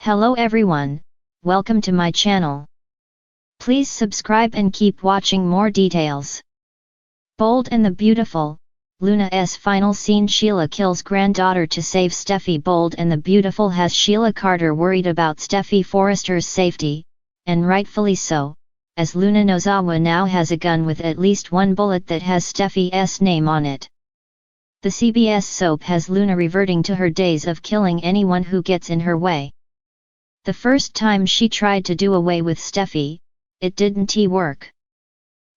Hello everyone, welcome to my channel. Please subscribe and keep watching more details. Bold and the Beautiful, Luna's final scene. Sheila kills granddaughter to save Steffy. Bold and the Beautiful has Sheila Carter worried about Steffy Forrester's safety, and rightfully so, as Luna Nozawa now has a gun with at least one bullet that has Steffy's name on it. The CBS soap has Luna reverting to her days of killing anyone who gets in her way. The first time she tried to do away with Steffy, it didn't work.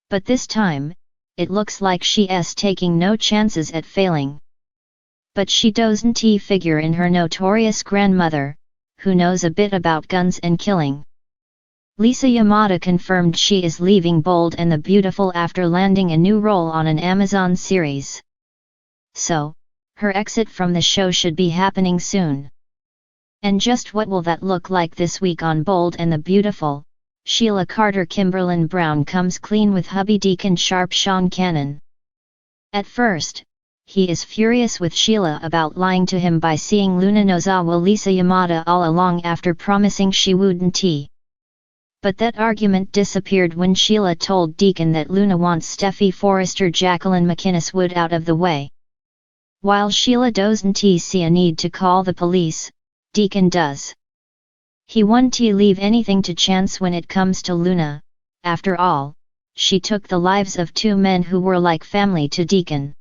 But this time, it looks like she's taking no chances at failing. But she doesn't figure in her notorious grandmother, who knows a bit about guns and killing. Lisa Yamada confirmed she is leaving Bold and the Beautiful after landing a new role on an Amazon series. So, her exit from the show should be happening soon. And just what will that look like this week on Bold and the Beautiful? Sheila Carter Kimberlin Brown comes clean with hubby Deacon Sharp Sean Cannon. At first, he is furious with Sheila about lying to him by seeing Luna Nozawa Lisa Yamada all along after promising she wouldn't. But that argument disappeared when Sheila told Deacon that Luna wants Steffy Forrester Jacqueline McInnes Wood out of the way. While Sheila doesn't see a need to call the police, Deacon does. He won't leave anything to chance when it comes to Luna. After all, she took the lives of two men who were like family to Deacon.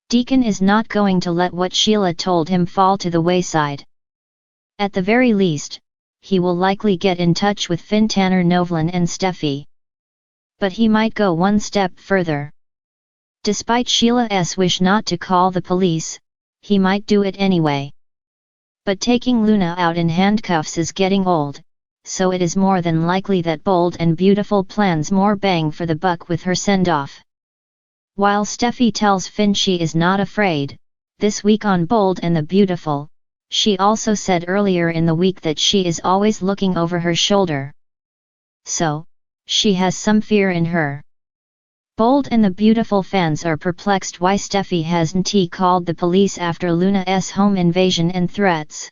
Deacon is not going to let what Sheila told him fall to the wayside. At the very least, he will likely get in touch with Finn Tanner Novlin and Steffy. But he might go one step further. Despite Sheila's wish not to call the police, he might do it anyway. But taking Luna out in handcuffs is getting old, so it is more than likely that Bold and Beautiful plans more bang for the buck with her send-off. While Steffy tells Finn she is not afraid, this week on Bold and the Beautiful, she also said earlier in the week that she is always looking over her shoulder. So, she has some fear in her. Bold and the Beautiful fans are perplexed why Steffy hasn't called the police after Luna's home invasion and threats.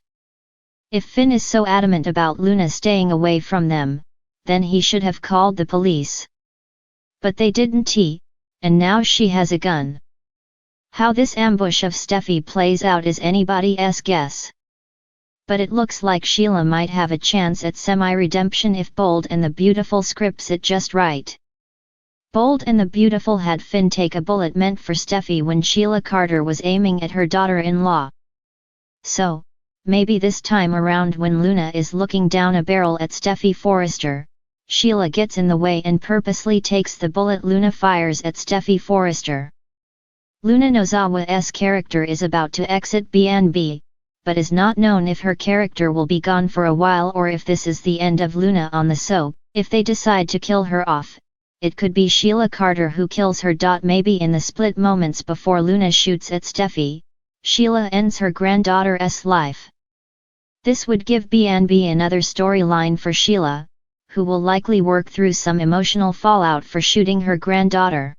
If Finn is so adamant about Luna staying away from them, then he should have called the police. But they didn't, and now she has a gun. How this ambush of Steffy plays out is anybody's guess. But it looks like Sheila might have a chance at semi-redemption if Bold and the Beautiful scripts it just right. Bold and the Beautiful had Finn take a bullet meant for Steffy when Sheila Carter was aiming at her daughter-in-law. So, maybe this time around when Luna is looking down a barrel at Steffy Forrester, Sheila gets in the way and purposely takes the bullet Luna fires at Steffy Forrester. Luna Nozawa's character is about to exit B&B, but is not known if her character will be gone for a while or if this is the end of Luna on the soap. If they decide to kill her off, it could be Sheila Carter who kills her. Maybe in the split moments before Luna shoots at Steffy, Sheila ends her granddaughter's life. This would give B&B another storyline for Sheila, who will likely work through some emotional fallout for shooting her granddaughter.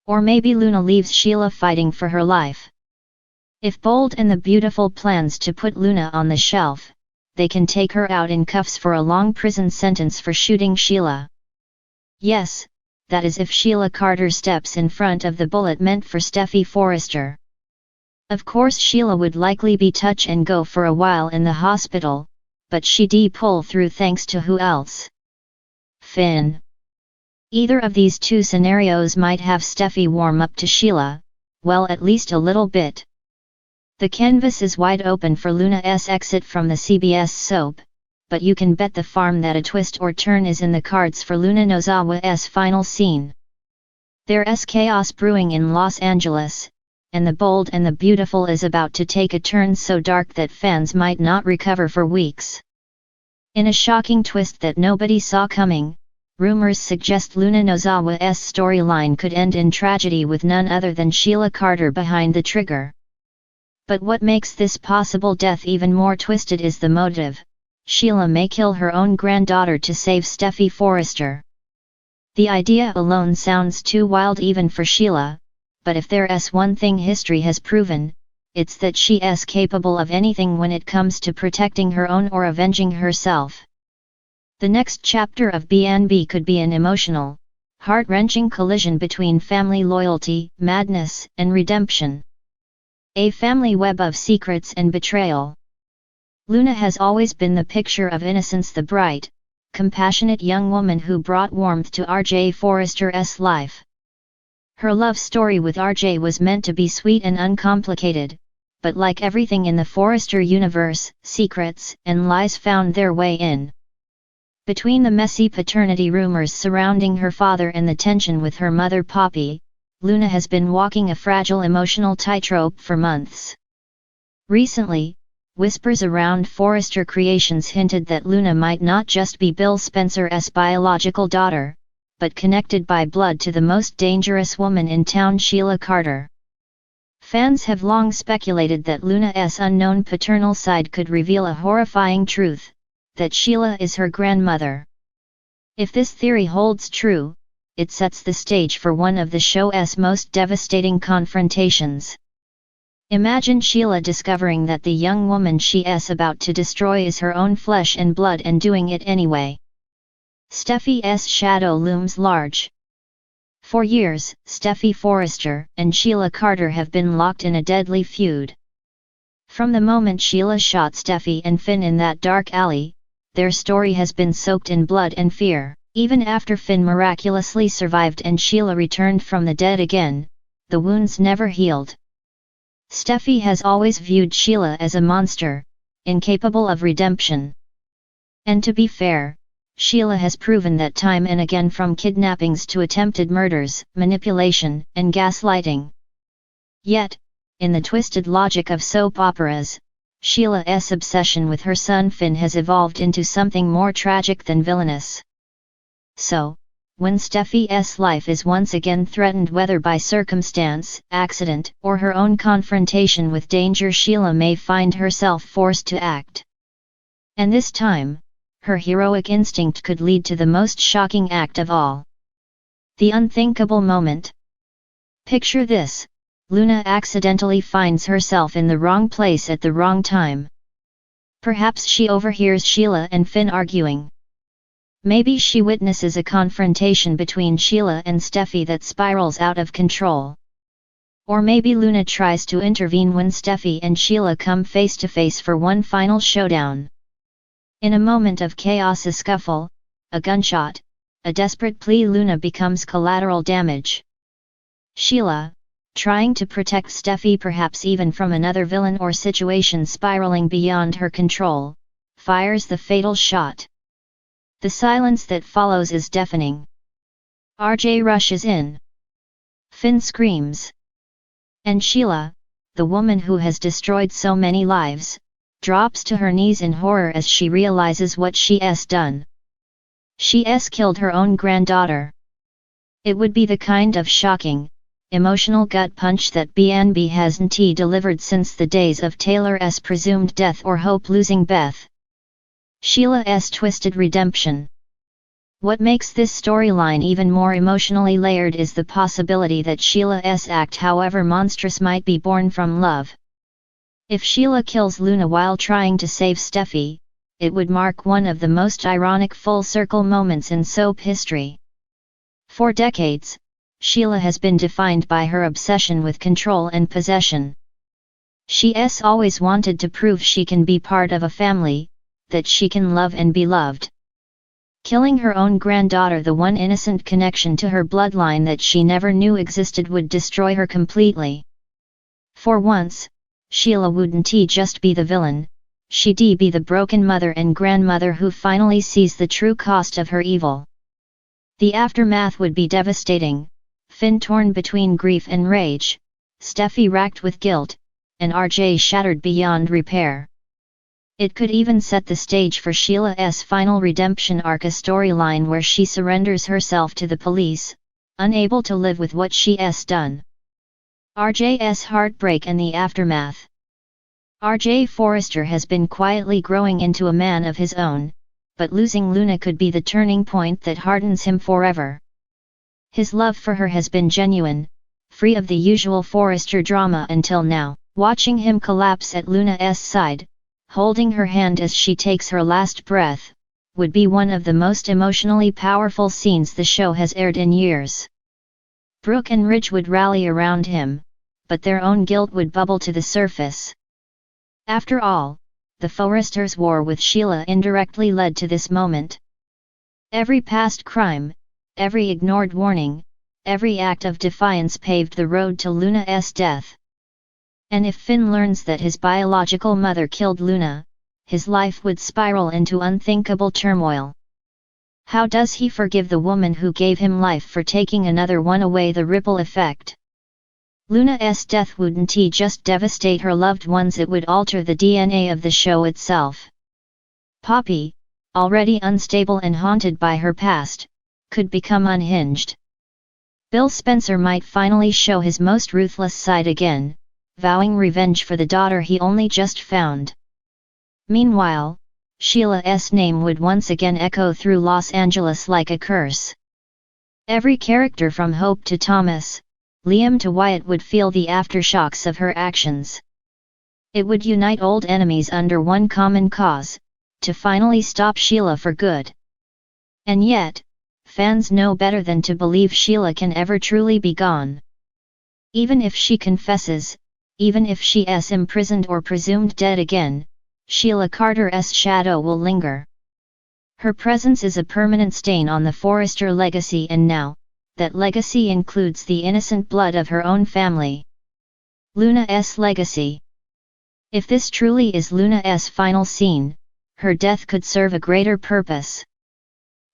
Or maybe Luna leaves Sheila fighting for her life. If Bold and the Beautiful plans to put Luna on the shelf, they can take her out in cuffs for a long prison sentence for shooting Sheila. Yes, that is if Sheila Carter steps in front of the bullet meant for Steffy Forrester. Of course Sheila would likely be touch and go for a while in the hospital, but she'd pull through thanks to who else? Finn. Either of these two scenarios might have Steffy warm up to Sheila, well, at least a little bit. The canvas is wide open for Luna's exit from the CBS soap, but you can bet the farm that a twist or turn is in the cards for Luna Nozawa's final scene. There's chaos brewing in Los Angeles, and the Bold and the Beautiful is about to take a turn so dark that fans might not recover for weeks. In a shocking twist that nobody saw coming, rumors suggest Luna Nozawa's storyline could end in tragedy with none other than Sheila Carter behind the trigger. But what makes this possible death even more twisted is the motive. Sheila may kill her own granddaughter to save Steffy Forrester. The idea alone sounds too wild even for Sheila, but if there's one thing history has proven, it's that she's capable of anything when it comes to protecting her own or avenging herself. The next chapter of B&B could be an emotional, heart-wrenching collision between family loyalty, madness, and redemption. A family web of secrets and betrayal. Luna has always been the picture of innocence, the bright, compassionate young woman who brought warmth to R.J. Forrester's life. Her love story with R.J. was meant to be sweet and uncomplicated, but like everything in the Forrester universe, secrets and lies found their way in. Between the messy paternity rumors surrounding her father and the tension with her mother Poppy, Luna has been walking a fragile emotional tightrope for months. Recently, whispers around Forrester Creations hinted that Luna might not just be Bill Spencer's biological daughter, but connected by blood to the most dangerous woman in town, Sheila Carter. Fans have long speculated that Luna's unknown paternal side could reveal a horrifying truth, that Sheila is her grandmother. If this theory holds true, it sets the stage for one of the show's most devastating confrontations. Imagine Sheila discovering that the young woman she's about to destroy is her own flesh and blood and doing it anyway. Steffy's shadow looms large. For years, Steffy Forrester and Sheila Carter have been locked in a deadly feud. From the moment Sheila shot Steffy and Finn in that dark alley, their story has been soaked in blood and fear. Even after Finn miraculously survived and Sheila returned from the dead again, the wounds never healed. Steffy has always viewed Sheila as a monster, incapable of redemption. And to be fair, Sheila has proven that time and again, from kidnappings to attempted murders, manipulation, and gaslighting. Yet, in the twisted logic of soap operas, Sheila's obsession with her son Finn has evolved into something more tragic than villainous. So, when Steffy's life is once again threatened, whether by circumstance, accident, or her own confrontation with danger, Sheila may find herself forced to act. And this time, her heroic instinct could lead to the most shocking act of all. The unthinkable moment. Picture this: Luna accidentally finds herself in the wrong place at the wrong time. Perhaps she overhears Sheila and Finn arguing. Maybe she witnesses a confrontation between Sheila and Steffy that spirals out of control. Or maybe Luna tries to intervene when Steffy and Sheila come face to face for one final showdown. In a moment of chaos, a scuffle, a gunshot, a desperate plea, Luna becomes collateral damage. Sheila, trying to protect Steffy, perhaps even from another villain or situation spiraling beyond her control, fires the fatal shot. The silence that follows is deafening. RJ rushes in. Finn screams. And Sheila, the woman who has destroyed so many lives, drops to her knees in horror as she realizes what she's done. She's killed her own granddaughter. It would be the kind of shocking, emotional gut punch that B&B hasn't delivered since the days of Taylor's presumed death or Hope losing Beth. Sheila's twisted redemption. What makes this storyline even more emotionally layered is the possibility that Sheila's act, however monstrous, might be born from love. If Sheila kills Luna while trying to save Steffy, it would mark one of the most ironic full-circle moments in soap history. For decades, Sheila has been defined by her obsession with control and possession. She's always wanted to prove she can be part of a family, that she can love and be loved. Killing her own granddaughter, the one innocent connection to her bloodline that she never knew existed, would destroy her completely. For once, Sheila wouldn't just be the villain, she'd be the broken mother and grandmother who finally sees the true cost of her evil. The aftermath would be devastating: Finn torn between grief and rage, Steffy racked with guilt, and RJ shattered beyond repair. It could even set the stage for Sheila's final redemption arc, a storyline where she surrenders herself to the police, unable to live with what she's done. RJ's heartbreak and the aftermath. RJ Forrester has been quietly growing into a man of his own, but losing Luna could be the turning point that hardens him forever. His love for her has been genuine, free of the usual Forrester drama until now. Watching him collapse at Luna's side, holding her hand as she takes her last breath, would be one of the most emotionally powerful scenes the show has aired in years. Brooke and Ridge would rally around him, but their own guilt would bubble to the surface. After all, the Foresters' war with Sheila indirectly led to this moment. Every past crime, every ignored warning, every act of defiance paved the road to Luna's death. And if Finn learns that his biological mother killed Luna, his life would spiral into unthinkable turmoil. How does he forgive the woman who gave him life for taking another one away? The ripple effect. Luna's death wouldn't just devastate her loved ones, it would alter the DNA of the show itself. Poppy, already unstable and haunted by her past, could become unhinged. Bill Spencer might finally show his most ruthless side again, vowing revenge for the daughter he only just found. Meanwhile, Sheila's name would once again echo through Los Angeles like a curse. Every character from Hope to Thomas, Liam to Wyatt would feel the aftershocks of her actions. It would unite old enemies under one common cause, to finally stop Sheila for good. And yet, fans know better than to believe Sheila can ever truly be gone. Even if she confesses, even if she's imprisoned or presumed dead again, Sheila Carter's shadow will linger. Her presence is a permanent stain on the Forrester legacy, and now, that legacy includes the innocent blood of her own family. Luna's legacy. If this truly is Luna's final scene, her death could serve a greater purpose.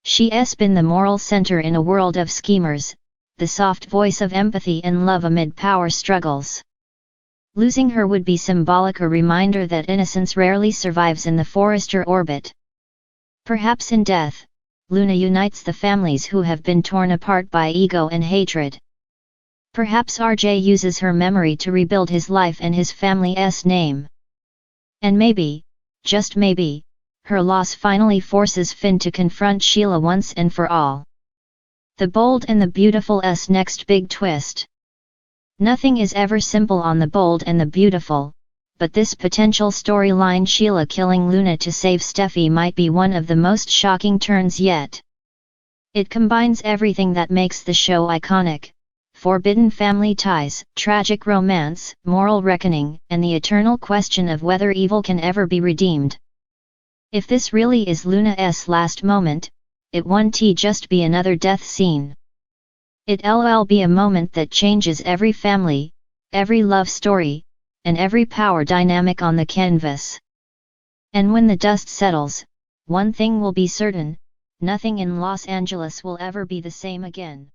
She's been the moral center in a world of schemers, the soft voice of empathy and love amid power struggles. Losing her would be symbolic, a reminder that innocence rarely survives in the Forrester orbit. Perhaps in death, Luna unites the families who have been torn apart by ego and hatred. Perhaps RJ uses her memory to rebuild his life and his family's name. And maybe, just maybe, her loss finally forces Finn to confront Sheila once and for all. The Bold and the Beautiful's next big twist. Nothing is ever simple on The Bold and the Beautiful, but this potential storyline, Sheila killing Luna to save Steffy, might be one of the most shocking turns yet. It combines everything that makes the show iconic: forbidden family ties, tragic romance, moral reckoning, and the eternal question of whether evil can ever be redeemed. If this really is Luna's last moment, it won't just be another death scene. It'll be a moment that changes every family, every love story, and every power dynamic on the canvas. And when the dust settles, one thing will be certain: nothing in Los Angeles will ever be the same again.